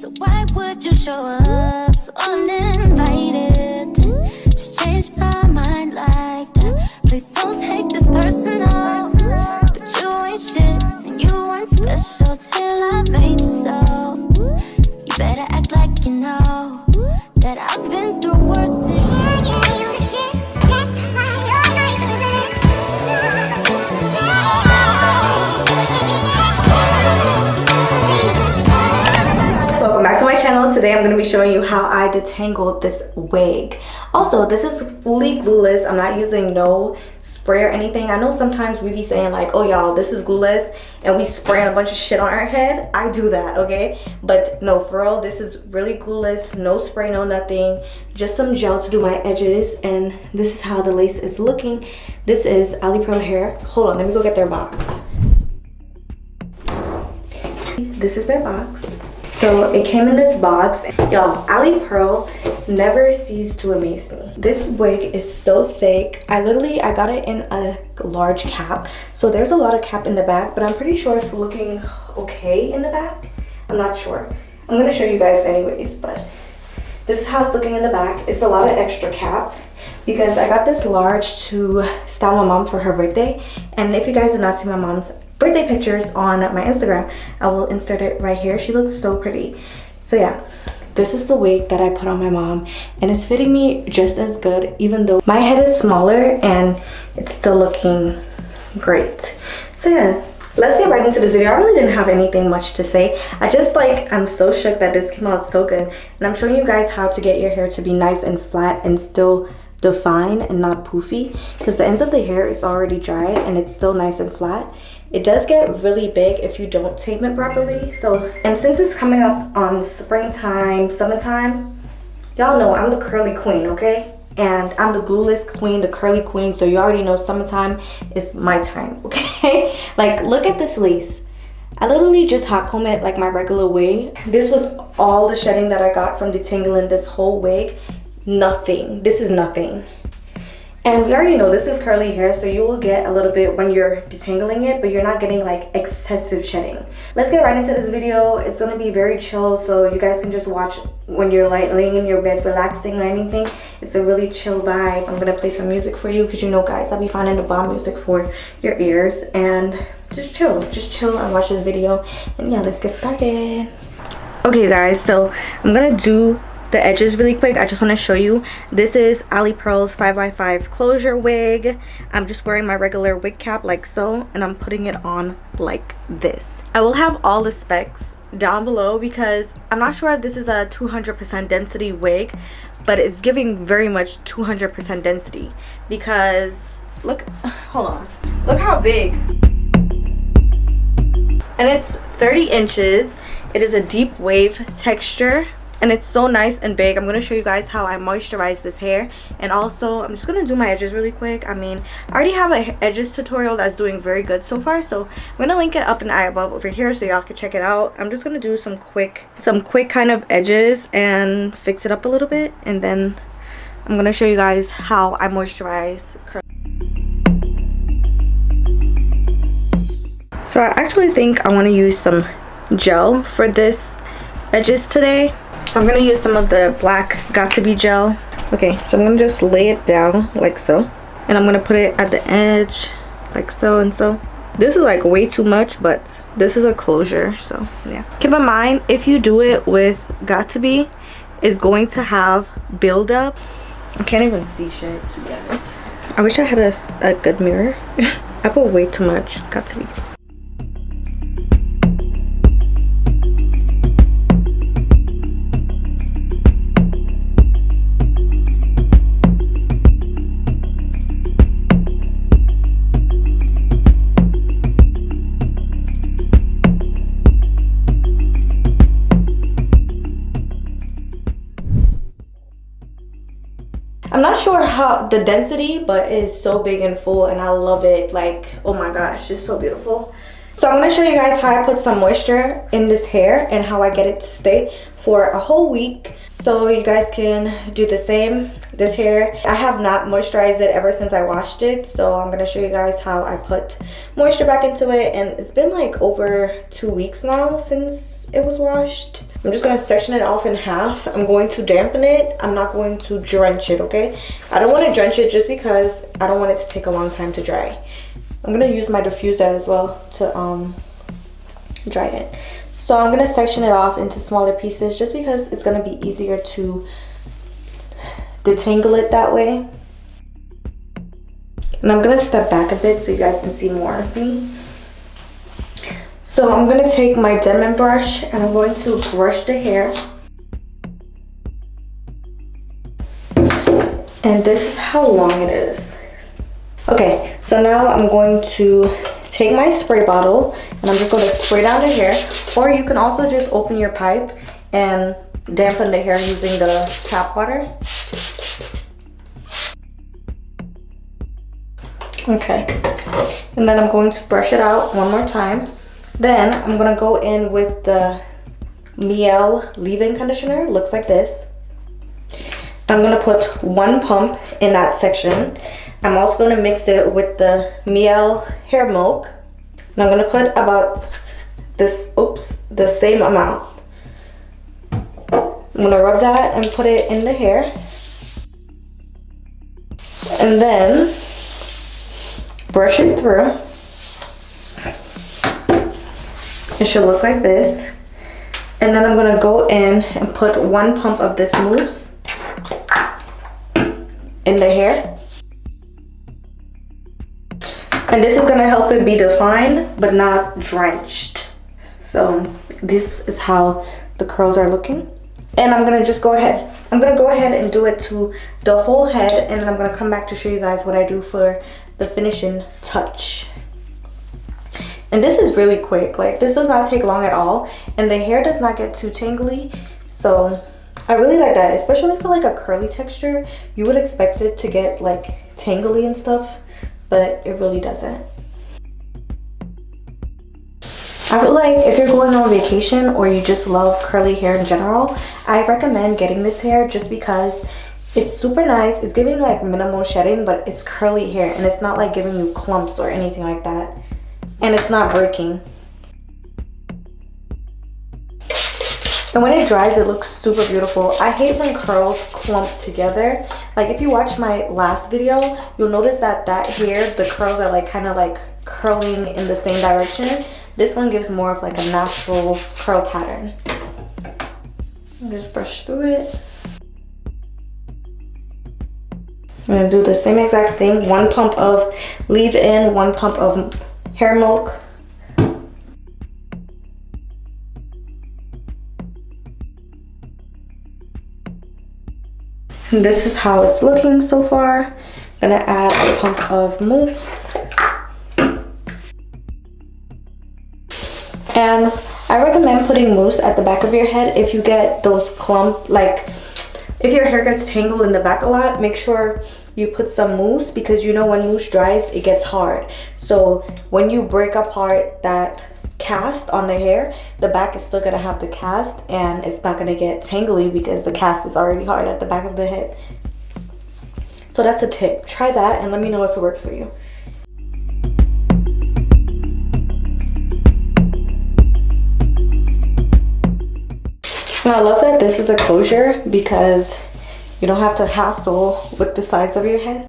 So why would you show up so uninvited? Just change my mind like that. Please don't take this personal. But you ain't shit and you weren't special till I made you so. You better act like you know that I've been through worse things. Welcome back to my channel. Today I'm going to be showing you how I detangled this wig. Also, this is fully glueless. I'm not using no spray or anything. I know sometimes we be saying like, oh y'all, this is glueless, and we spraying a bunch of shit on our head. I do that, okay? But no, for real, this is really glueless. No spray, no nothing. Just some gel to do my edges, and this is how the lace is looking. This is AliPearl hair. Hold on, let me go get their box. This is their box. So it came in this box. Y'all, AliPearl never cease to amaze me. This wig is so thick. I got it in a large cap. So there's a lot of cap in the back, but I'm pretty sure it's looking okay in the back. I'm not sure. I'm gonna show you guys anyways, but this is how it's looking in the back. It's a lot of extra cap because I got this large to style my mom for her birthday. And if you guys did not see my mom's birthday pictures on my Instagram, I will insert it right here. She looks so pretty. So yeah, this is the wig that I put on my mom, and it's fitting me just as good, even though my head is smaller, and it's still looking great. So yeah, let's get right into this video. I really didn't have anything much to say. I'm so shook that this came out so good, and I'm showing you guys how to get your hair to be nice and flat and still defined and not poofy, because the ends of the hair is already dried and it's still nice and flat. It does get really big if you don't tame it properly. And since it's coming up on springtime, summertime, y'all know I'm the curly queen, okay? And I'm the glueless queen, the curly queen, so you already know summertime is my time, okay? Like, look at this lace. I literally just hot comb it like my regular wig. This was all the shedding that I got from detangling this whole wig. Nothing. This is nothing. And we already know this is curly hair, so you will get a little bit when you're detangling it, but you're not getting like excessive shedding. Let's get right into this video. It's gonna be very chill, so you guys can just watch when you're like laying in your bed relaxing or anything. It's a really chill vibe. I'm gonna play some music for you because you know, guys, I'll be finding the bomb music for your ears, and just chill and watch this video. And yeah, let's get started. Okay guys, so I'm gonna do the edges really quick. I just want to show you, this is AliPearl's 5x5 closure wig. I'm just wearing my regular wig cap like so, and I'm putting it on like this. I will have all the specs down below because I'm not sure if this is a 200% density wig, but it's giving very much 200% density because look, hold on, look how big. And it's 30 inches. It is a deep wave texture, and it's so nice and big. I'm going to show you guys how I moisturize this hair, and also I'm just going to do my edges really quick. I mean, I already have an edges tutorial that's doing very good so far, so I'm going to link it up in the eye above over here so y'all can check it out. I'm just going to do some quick kind of edges and fix it up a little bit, and then I'm going to show you guys how I moisturize. So I actually think I want to use some gel for this edges today. So I'm going to use some of the black Got To Be gel. Okay, so I'm going to just lay it down like so. And I'm going to put it at the edge like so and so. This is like way too much, but this is a closure, so yeah. Keep in mind, if you do it with Got To Be, it's going to have buildup. I can't even see shit, to be honest. I wish I had a good mirror. I put way too much Got To Be. I'm not sure how the density, but it is so big and full, and I love it. Like, oh my gosh, just so beautiful. So I'm going to show you guys how I put some moisture in this hair and how I get it to stay for a whole week. So you guys can do the same. This hair, I have not moisturized it ever since I washed it. So I'm going to show you guys how I put moisture back into it. And it's been like over 2 weeks now since it was washed. I'm just going to section it off in half. I'm going to dampen it. I'm not going to drench it, okay? I don't want to drench it just because I don't want it to take a long time to dry. I'm going to use my diffuser as well to dry it. So I'm going to section it off into smaller pieces just because it's going to be easier to detangle it that way. And I'm going to step back a bit so you guys can see more of me. So I'm going to take my Denman brush and I'm going to brush the hair. And this is how long it is. Okay, so now I'm going to take my spray bottle and I'm just going to spray down the hair. Or you can also just open your pipe and dampen the hair using the tap water. Okay, and then I'm going to brush it out one more time. Then I'm going to go in with the Mielle leave-in conditioner. Looks like this. I'm going to put 1 pump in that section. I'm also going to mix it with the Mielle hair milk. And I'm going to put about this, the same amount. I'm going to rub that and put it in the hair. And then brush it through. It should look like this. And then I'm going to go in and put 1 pump of this mousse in the hair. And this is going to help it be defined but not drenched. So this is how the curls are looking. And I'm going to just go ahead. I'm going to go ahead and do it to the whole head. And then I'm going to come back to show you guys what I do for the finishing touch. And this is really quick. Like, this does not take long at all. And the hair does not get too tangly. So I really like that. Especially for like a curly texture. You would expect it to get like tangly and stuff. But it really doesn't. I feel like if you're going on vacation or you just love curly hair in general, I recommend getting this hair just because it's super nice. It's giving like minimal shedding, but it's curly hair and it's not like giving you clumps or anything like that. And it's not breaking. And when it dries, it looks super beautiful. I hate when curls clump together. Like if you watch my last video, you'll notice that hair, the curls are like kind of like curling in the same direction. This one gives more of like a natural curl pattern. Just brush through it. I'm gonna do the same exact thing. 1 pump of leave-in, 1 pump of hair milk. And this is how it's looking so far. I'm gonna add a pump of mousse. And I recommend putting mousse at the back of your head if you get those clump, like if your hair gets tangled in the back a lot, make sure you put some mousse because you know when mousse dries, it gets hard. So when you break apart that cast on the hair, the back is still gonna have the cast and it's not gonna get tangly because the cast is already hard at the back of the head. So that's a tip. Try that and let me know if it works for you. And I love that this is a closure because you don't have to hassle with the sides of your head.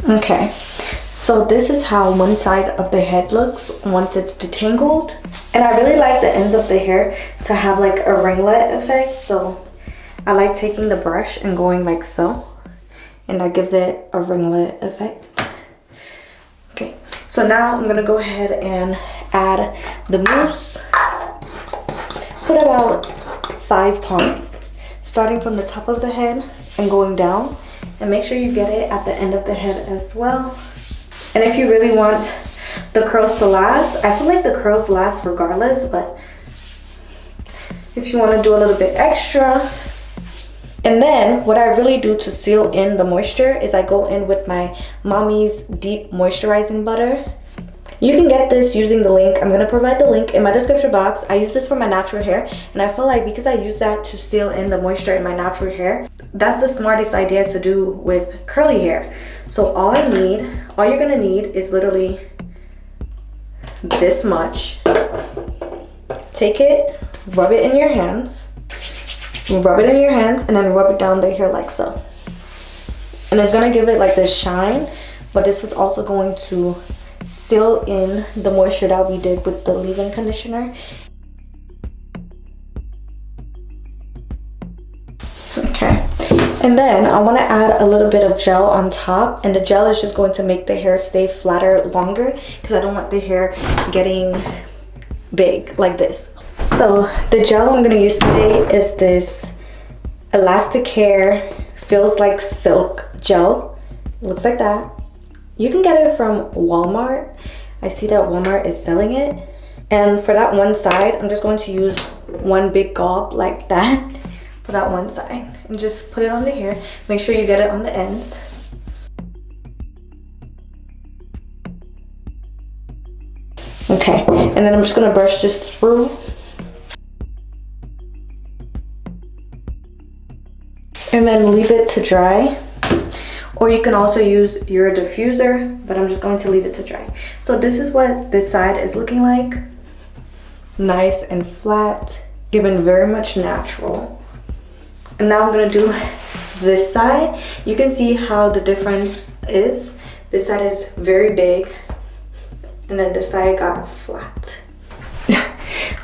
Okay, so this is how one side of the head looks once it's detangled. And I really like the ends of the hair to have like a ringlet effect. So I like taking the brush and going like so. And that gives it a ringlet effect. Okay, so now I'm gonna go ahead and add the mousse. Put about 5 pumps, starting from the top of the head and going down. And make sure you get it at the end of the head as well. And if you really want the curls to last, I feel like the curls last regardless, but if you want to do a little bit extra. And then what I really do to seal in the moisture is I go in with my Mommy's Deep Moisturizing Butter. You can get this using the link. I'm going to provide the link in my description box. I use this for my natural hair, and I feel like because I use that to seal in the moisture in my natural hair, that's the smartest idea to do with curly hair. So all you're going to need is literally this much. Take it, rub it in your hands. Rub it in your hands and then rub it down the hair like so. And it's going to give it like this shine, but this is also going to seal in the moisture that we did with the leave-in conditioner. Okay, and then I want to add a little bit of gel on top, and the gel is just going to make the hair stay flatter longer because I don't want the hair getting big like this. So the gel I'm going to use today is this Elastic Hair Feels Like Silk gel. It looks like that. You can get it from Walmart. I see that Walmart is selling it. And for that one side, I'm just going to use one big gob like that for that one side. And just put it on the hair. Make sure you get it on the ends. Okay, and then I'm just going to brush this through. And then leave it to dry. Or you can also use your diffuser, but I'm just going to leave it to dry. So this is what this side is looking like. Nice and flat, given very much natural. And now I'm gonna do this side. You can see how the difference is. This side is very big, and then this side got flat.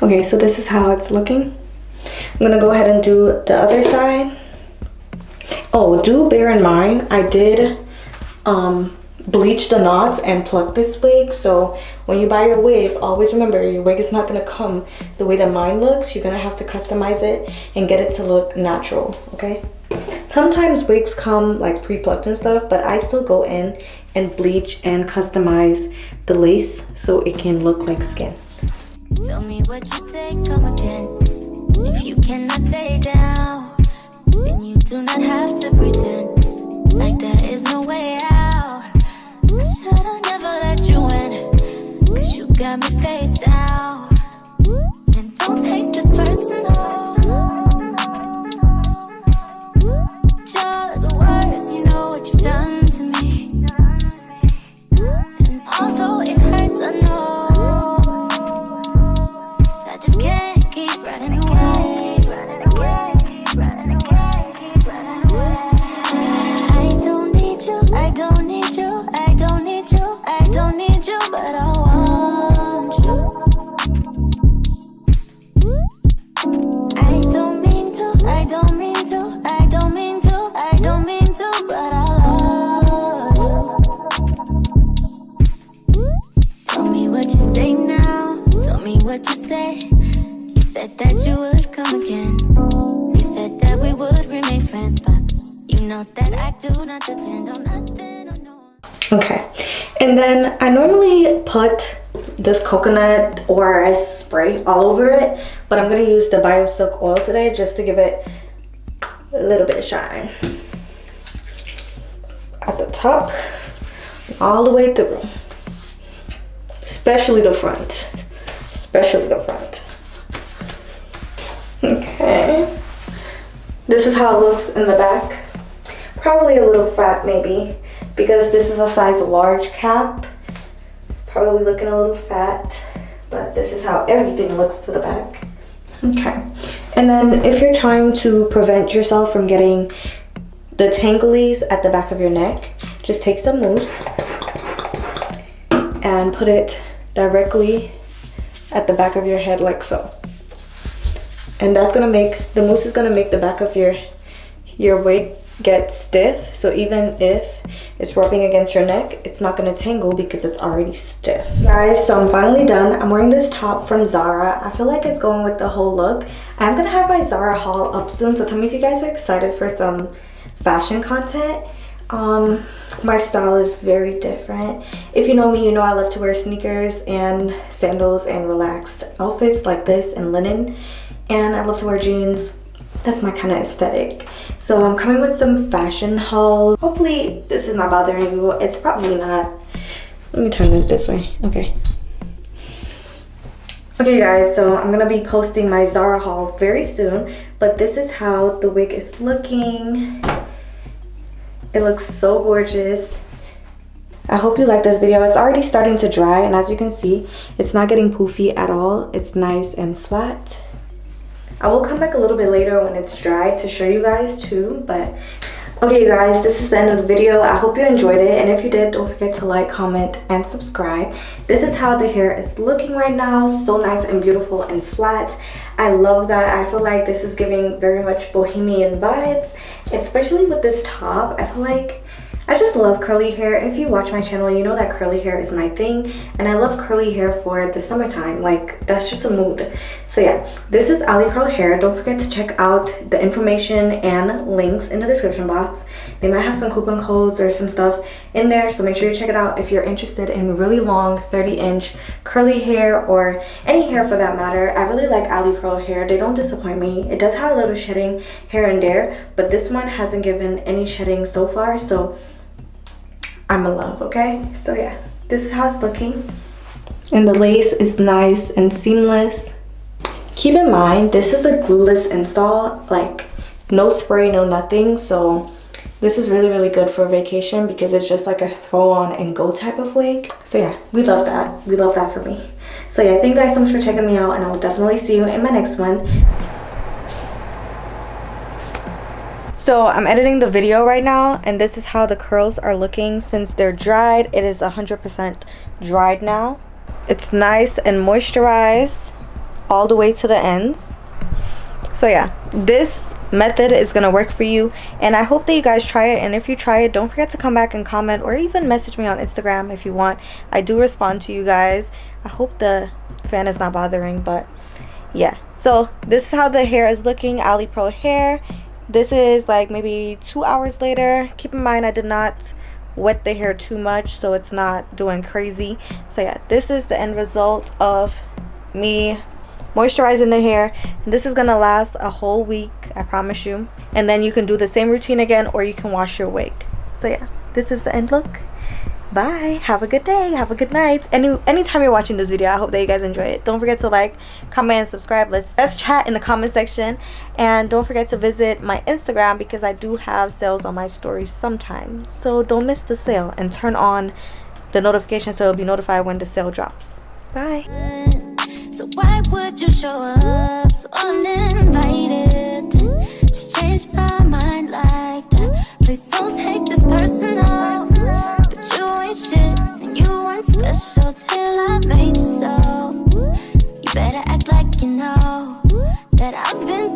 Okay, so this is how it's looking. I'm gonna go ahead and do the other side. Oh, do bear in mind, I did bleach the knots and pluck this wig. So when you buy your wig, always remember your wig is not going to come the way that mine looks. You're going to have to customize it and get it to look natural, okay? Sometimes wigs come like pre-plucked and stuff, but I still go in and bleach and customize the lace so it can look like skin. Tell me what you say, come again. If you cannot stay down, then you do not have to pretend like there is no way out. I should've never let you in, 'cause you got me face down. And don't take this personal. You're the worst, you know what you've done to me. And although it hurts, I know I just can't keep running away. I don't need you, I don't need you, I don't need you, I don't need you, but I want you. I don't mean to, I don't mean to, I don't mean to, I don't mean to, but I love you. Tell me what you say now, tell me what you say. You said that you would come again. You said that we would remain friends, but you know that I do not depend on nothing or no one. Okay, and then I normally put this coconut ORS spray all over it, but I'm gonna use the Bio Silk oil today just to give it a little bit of shine at the top, all the way through, especially the front, Okay, this is how it looks in the back. Probably a little fat maybe, because this is a size large cap. It's probably looking a little fat, but this is how everything looks to the back. Okay, and then if you're trying to prevent yourself from getting the tanglies at the back of your neck, just take some mousse and put it directly at the back of your head like so. And that's gonna make, the mousse is gonna make the back of your wig get stiff. So even if it's rubbing against your neck, it's not gonna tangle because it's already stiff. Guys, so I'm finally done. I'm wearing this top from Zara. I feel like it's going with the whole look. I'm gonna have my Zara haul up soon, so tell me if you guys are excited for some fashion content. My style is very different. If you know me, you know I love to wear sneakers and sandals and relaxed outfits like this and linen, and I love to wear jeans. That's my kind of aesthetic. So I'm coming with some fashion hauls. Hopefully this is not bothering you. It's probably not. Let me turn it this way. Okay. Okay guys, so I'm gonna be posting my Zara haul very soon, but this is how the wig is looking. It looks so gorgeous. I hope you like this video. It's already starting to dry, and as you can see, it's not getting poofy at all. It's nice and flat. I will come back a little bit later when it's dry to show you guys too, but okay you guys, this is the end of the video. I hope you enjoyed it, and if you did, don't forget to like, comment, and subscribe. This is how the hair is looking right now. So nice and beautiful and flat. I love that. I feel like this is giving very much bohemian vibes, especially with this top. I feel like I just love curly hair. If you watch my channel, you know that curly hair is my thing, and I love curly hair for the summertime. Like, that's just a mood. So yeah, this is AliPearl hair. Don't forget to check out the information and links in the description box. They might have some coupon codes or some stuff in there, so make sure you check it out if you're interested in really long 30-inch curly hair, or any hair for that matter. I really like AliPearl hair. They don't disappoint me. It does have a little shedding here and there, but this one hasn't given any shedding so far, so I'm in love. Okay, so yeah, this is how it's looking, and the lace is nice and seamless. Keep in mind, this is a glueless install, like no spray, no nothing, so this is really good for vacation because it's just like a throw on and go type of wig. So yeah, we love that. We love that for me. So yeah, thank you guys so much for checking me out, and I will definitely see you in my next one. So I'm editing the video right now, and this is how the curls are looking since they're dried. It is 100% dried now. It's nice and moisturized all the way to the ends. So yeah, this method is gonna work for you, and I hope that you guys try it. And if you try it, don't forget to come back and comment, or even message me on Instagram if you want. I do respond to you guys. I hope the fan is not bothering, but yeah. So this is how the hair is looking. AliPearl hair. This is like maybe 2 hours later. Keep in mind, I did not wet the hair too much, so it's not doing crazy. So yeah, this is the end result of me moisturizing the hair, and this is gonna last a whole week, I promise you. And then you can do the same routine again, or you can wash your wig. So yeah, this is the end look. Bye, have a good day, have a good night. Anytime you're watching this video, I hope that you guys enjoy it. Don't forget to like, comment, and subscribe. Let's chat in the comment section, and don't forget to visit my Instagram because I do have sales on my stories sometimes, so don't miss the sale, and turn on the notification so you'll be notified when the sale drops. Bye. So why would you show up so uninvited? Just change my mind like that. Please don't take this personal. But you ain't shit, and you weren't special till I made you so. You better act like you know that I've been